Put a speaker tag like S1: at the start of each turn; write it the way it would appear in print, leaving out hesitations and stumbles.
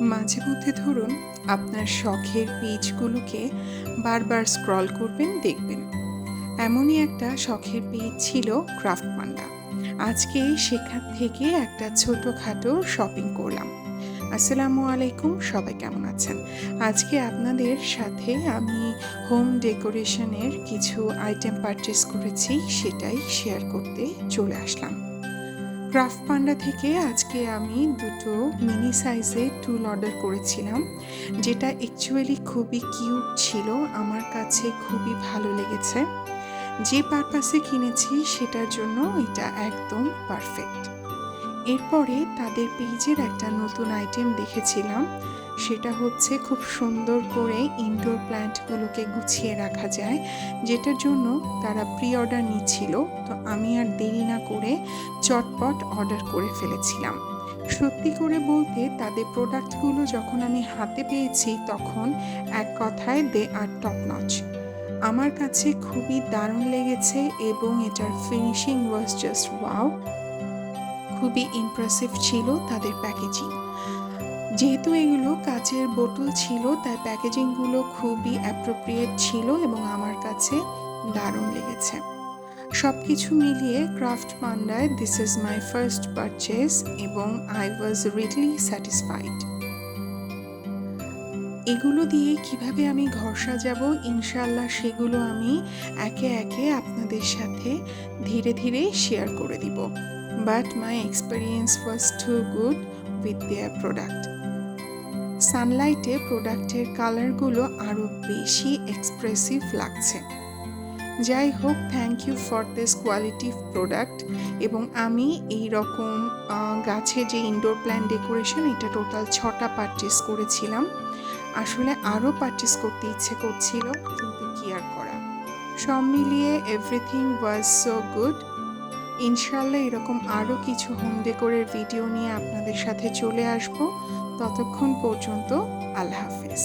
S1: মাঝে মধ্যে ধরুন আপনার শখের পেজগুলোকে বারবার স্ক্রল করবেন, দেখবেন এমনই একটা শখের পেজ ছিল ক্রাফট পান্ডা। আজকে সেখান থেকে একটা ছোটোখাটো শপিং করলাম। আসসালামু আলাইকুম, সবাই কেমন আছেন? আজকে আপনাদের সাথে আমি হোম ডেকোরেশনের কিছু আইটেম পারচেস করেছি, সেটাই শেয়ার করতে চলে আসলাম। ক্রাফট পান্ডা থেকে আজকে আমি দুটো মিনি সাইজের টুল অর্ডার করেছিলাম, যেটা অ্যাকচুয়ালি খুবই কিউট ছিল, আমার কাছে খুবই ভালো লেগেছে। যে পারপাসে কিনেছি সেটার জন্য এটা একদম পারফেক্ট। এরপরে তাদের পেজের একটা নতুন আইটেম দেখেছিলাম, সেটা হচ্ছে খুব সুন্দর করে ইনডোর প্ল্যান্টগুলোকে গুছিয়ে রাখা যায়, যেটার জন্য তারা প্রি অর্ডার নিচ্ছিল। তো আমি আর দেরি না করে চটপট অর্ডার করে ফেলেছিলাম। সত্যি করে বলতে তাদের প্রোডাক্টগুলো যখন আমি হাতে পেয়েছি তখন এক কথায় দে আর টপ নচ। আমার কাছে খুবই দারুণ লেগেছে এবং এটার ফিনিশিং ওয়াজ জাস্ট ওয়াও। খুবই ইমপ্রেসিভ ছিল তাদের প্যাকেজিং। যেহেতু এগুলো কাচের বোতল ছিল, তাই প্যাকেজিংগুলো খুবই অ্যাপ্রোপ্রিয়েট ছিল এবং আমার কাছে দারুণ লেগেছে। সব কিছু মিলিয়ে ক্রাফট পান্ডায় this is my first purchase এবং আই ওয়াজ রিয়েলি স্যাটিসফাইড। এগুলো দিয়ে কিভাবে আমি ঘর সাজাবো, ইনশাল্লাহ সেগুলো আমি একে একে আপনাদের সাথে ধীরে ধীরে শেয়ার করে দিব। But my experience was too good with their product. সানলাইটে প্রোডাক্টের কালারগুলো আরও বেশি এক্সপ্রেসিভ লাগছে। যাই হোক, thank you for this quality product. এবং আমি এই রকম গাছের যে ইনডোর প্ল্যান্ট ডেকোরেশন, এটা টোটাল 6টা পারচেস করেছিলাম। আসলে আরও পারচেস করতে ইচ্ছে করছিল, কিন্তু কি আর করা। সব মিলিয়ে এভরিথিং ওয়াজ সো গুড। ইনশাল্লাহ এরকম আরও কিছু হোম ডেকোরের ভিডিও নিয়ে আপনাদের সাথে চলে আসব। ততক্ষণ পর্যন্ত আল্লাহ হাফেজ।